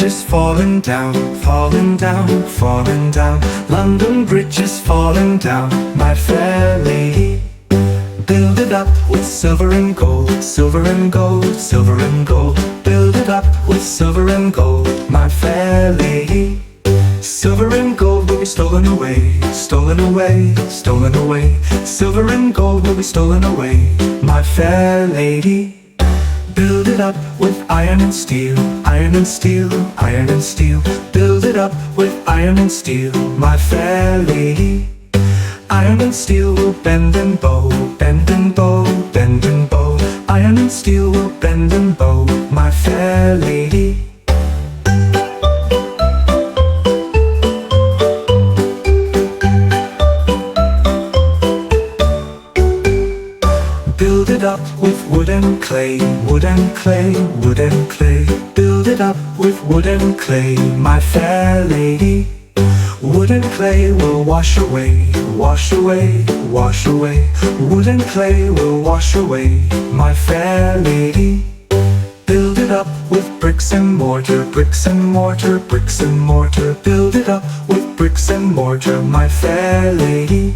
Bridge is falling down, falling down, falling down. London Bridge is falling down, my fair lady. Build it up with silver and gold, silver and gold, silver and gold. Build it up with silver and gold, my fair lady. Silver and gold will be stolen away, stolen away, stolen away. Silver and gold will be stolen away, my fair lady. Build it up with iron and steel, iron and steel, iron and steel. Build it up with iron and steel, my fair lady. Iron and steel will bend and bow, bend and bow, bend and bow. Iron and steel will bend and bow, my fair lady. Build it up with wood and clay, wood and clay, wood and clay. Build it up with wood and clay, my fair lady. Wood and clay will wash away, wash away, wash away. Wood and clay will wash away, my fair lady. Build it up with bricks and mortar, bricks and mortar, bricks and mortar. Build it up with bricks and mortar, my fair lady.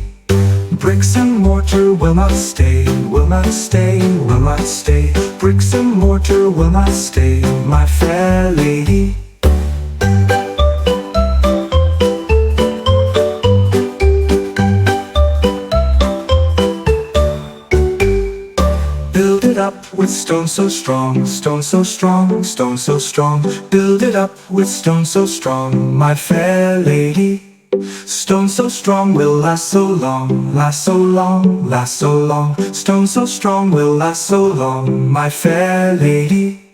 Bricks and mortar will not stay, will not stay, will not stay. Bricks and mortar will not stay, my fair lady. Build it up with stone so strong, stone so strong, stone so strong. Build it up with stone so strong, my fair lady. Stone so strong will last so long, last so long, last so long. Stone so strong will last so long, my fair lady.